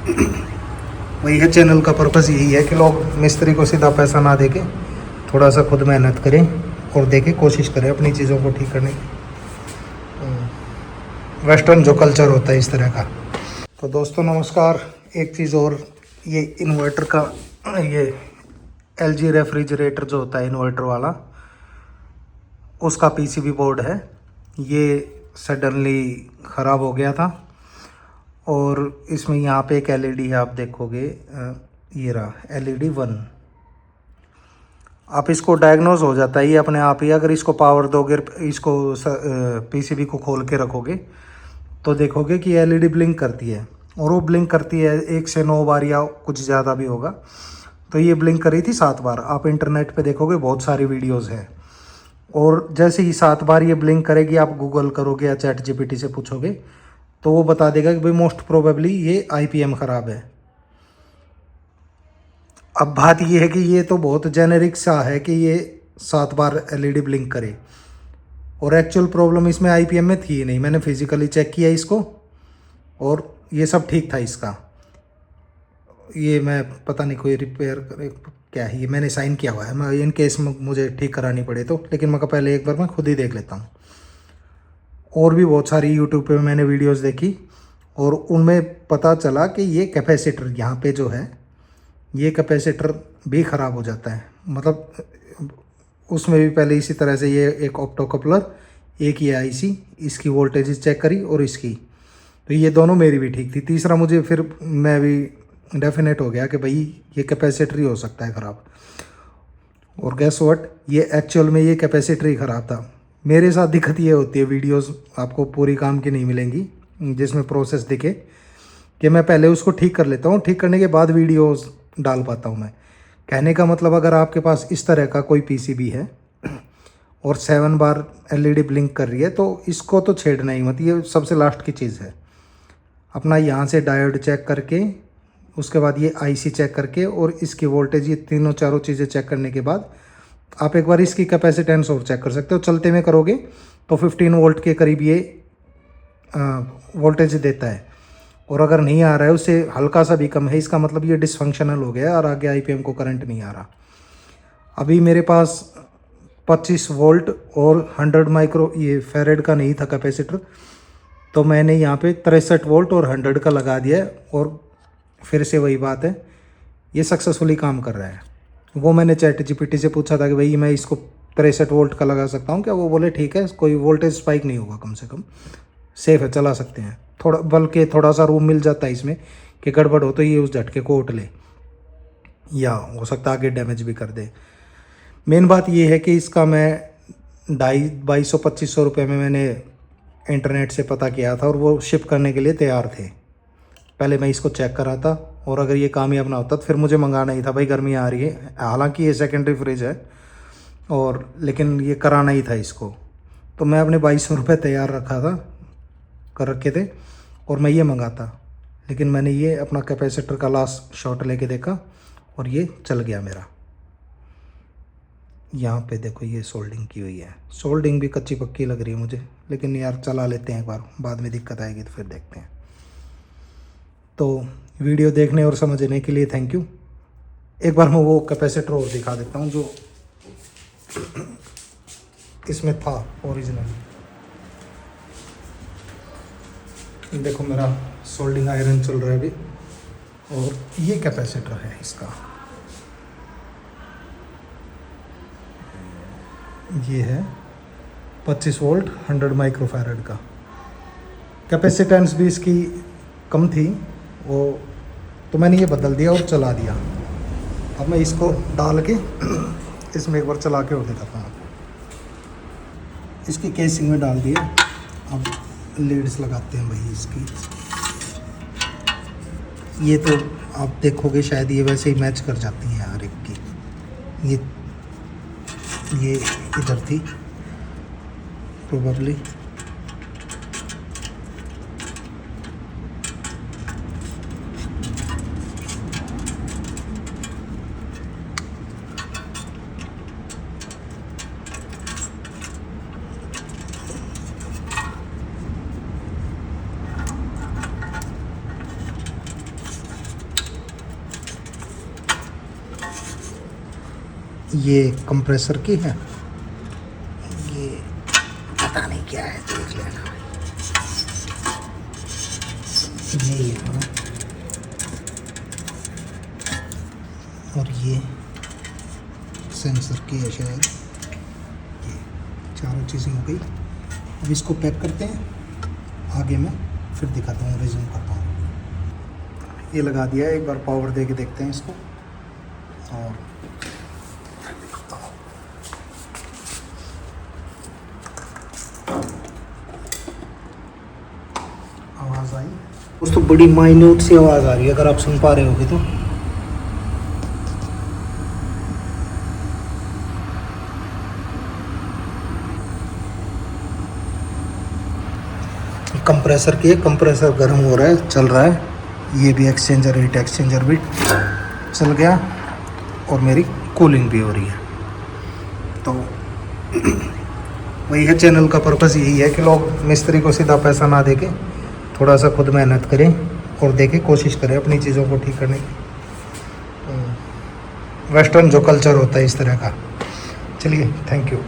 वही है, चैनल का पर्पज़ यही है कि लोग मिस्त्री को सीधा पैसा ना देके थोड़ा सा खुद मेहनत करें और देखें, कोशिश करें अपनी चीज़ों को ठीक करने की। वेस्टर्न जो कल्चर होता है इस तरह का। तो दोस्तों नमस्कार। एक चीज़ और, ये इन्वर्टर का, ये LG रेफ्रिजरेटर जो होता है इन्वर्टर वाला, उसका PCB बोर्ड है, ये सडनली ख़राब हो गया था। और इसमें यहाँ पे एक LED है, आप देखोगे ये रहा LED 1। आप इसको डायग्नोज हो जाता है ये अपने आप ही, अगर इसको पावर दोगे, इसको PCB को खोल के रखोगे तो देखोगे कि LED ब्लिंक करती है। और वो ब्लिंक करती है 1 से 9 बार या कुछ ज़्यादा भी होगा। तो ये ब्लिंक करी थी 7 बार। आप इंटरनेट पे देखोगे बहुत सारी वीडियोस हैं। और जैसे ही 7 बार ये ब्लिंक करेगी, आप गूगल करोगे या ChatGPT से पूछोगे तो वो बता देगा कि भाई मोस्ट प्रोबेबली ये IPM ख़राब है। अब बात ये है कि ये तो बहुत जेनेरिक सा है कि ये 7 बार LED ब्लिंक करे, और एक्चुअल प्रॉब्लम इसमें IPM में थी नहीं। मैंने फिजिकली चेक किया इसको और ये सब ठीक था इसका। ये मैं पता नहीं कोई रिपेयर करे क्या है, ये मैंने साइन किया हुआ है, मैं इन केस मुझे ठीक करानी पड़े तो, लेकिन मैं पहले एक बार मैं खुद ही देख लेता हूँ। और भी बहुत सारी यूट्यूब पे मैंने वीडियोस देखी और उनमें पता चला कि ये कैपेसिटर यहाँ पे जो है, ये कैपेसिटर भी ख़राब हो जाता है। मतलब उसमें भी पहले इसी तरह से ये एक ऑप्टो कपलर, एक ये IC, इसकी वोल्टेज चेक करी और इसकी, तो ये दोनों मेरी भी ठीक थी। तीसरा मुझे फिर मैं भी डेफिनेट हो गया कि भाई ये कैपेसिटर ही हो सकता है ख़राब। और गैस व्हाट, ये एक्चुअल में ये कैपेसिटर ही ख़राब था। मेरे साथ दिक्कत ये होती है, वीडियोस आपको पूरी काम की नहीं मिलेंगी जिसमें प्रोसेस दिखे, कि मैं पहले उसको ठीक कर लेता हूँ, ठीक करने के बाद वीडियोस डाल पाता हूँ मैं। कहने का मतलब, अगर आपके पास इस तरह का कोई PCB है और 7 बार LED ब्लिंक कर रही है तो इसको तो छेड़ना ही मत, ये सबसे लास्ट की चीज़ है। अपना यहाँ से डायोड चेक करके, उसके बाद ये IC चेक करके और इसकी वोल्टेज, ये तीनों चारों चीज़ें चेक करने के बाद आप एक बार इसकी कैपेसिटेंस और चेक कर सकते हो। चलते में करोगे तो 15 वोल्ट के करीब ये वोल्टेज देता है, और अगर नहीं आ रहा है, उससे हल्का सा भी कम है, इसका मतलब ये डिसफंक्शनल हो गया और आगे IPM को करंट नहीं आ रहा। अभी मेरे पास 25 वोल्ट और 100 माइक्रो ये फेरेड का नहीं था कैपेसिटर, तो मैंने यहाँ पे 63 वोल्ट और 100 का लगा दिया है। और फिर से वही बात है, ये सक्सेसफुली काम कर रहा है। वो मैंने ChatGPT से पूछा था कि भाई मैं इसको 63 वोल्ट का लगा सकता हूँ क्या? वो बोले ठीक है, कोई वोल्टेज स्पाइक नहीं होगा, कम से कम सेफ़ है, चला सकते हैं। थोड़ा बल्कि थोड़ा सा रूम मिल जाता है इसमें कि गड़बड़ हो तो ये उस झटके को उठ ले, या हो सकता है आगे डैमेज भी कर दे। मेन बात ये है कि इसका मैं 2200-2500 रुपये में मैंने इंटरनेट से पता किया था और वो शिप करने के लिए तैयार थे। पहले मैं इसको चेक करा था, और अगर ये कामयाब ना होता तो फिर मुझे मंगाना ही था। भाई गर्मी आ रही है, हालांकि ये सेकेंडरी फ्रिज है, और लेकिन ये कराना ही था इसको। तो मैं अपने 2200 रुपये तैयार रखा था, कर रखे थे, और मैं ये मंगाता। लेकिन मैंने ये अपना कैपेसिटर का लास्ट शॉट लेके देखा और ये चल गया मेरा। यहाँ पे देखो ये सोल्डिंग की हुई है, सोल्डिंग भी कच्ची पक्की लग रही है मुझे, लेकिन यार चला लेते हैं एक बार, बाद में दिक्कत आएगी तो फिर देखते हैं। तो वीडियो देखने और समझने के लिए थैंक यू। एक बार मैं वो कैपेसिटर और दिखा देता हूँ जो इसमें था ओरिजिनल। देखो मेरा सोल्डिंग आयरन चल रहा है अभी, और ये कैपेसिटर है इसका, ये है 25 वोल्ट 100 माइक्रोफैरड का। कैपेसिटेंस भी इसकी कम थी वो, तो मैंने ये बदल दिया और चला दिया। अब मैं इसको डाल के इसमें एक बार चला के और दिखाता हूँ। इसकी केसिंग में डाल दिए, अब लीड्स लगाते हैं भाई इसकी। ये तो आप देखोगे शायद ये वैसे ही मैच कर जाती है हर एक की। ये इधर थी प्रोबेबली, ये कंप्रेसर की है, ये पता नहीं क्या है, देख लेना। ये है और ये सेंसर की है शायद। ये चारों चीज़ें हो गई। अब इसको पैक करते हैं, आगे मैं फिर दिखाता हूँ, रिज्यूम करता हूँ। ये लगा दिया है, एक बार पावर दे के देखते हैं इसको। और आवाज़ आई दोस्तों, बड़ी माइन्यूट सी आवाज़ आ रही है, अगर आप सुन पा रहे होगे तो। कंप्रेसर की है, कंप्रेसर गर्म हो रहा है, चल रहा है। ये भी एक्सचेंजर, हीट एक्सचेंजर भी चल गया और मेरी कूलिंग भी हो रही है। तो वही है, चैनल का पर्पस यही है कि लोग मिस्त्री को सीधा पैसा ना देके थोड़ा सा खुद मेहनत करें और देके कोशिश करें अपनी चीज़ों को ठीक करने की। वेस्टर्न जो कल्चर होता है इस तरह का। चलिए, थैंक यू।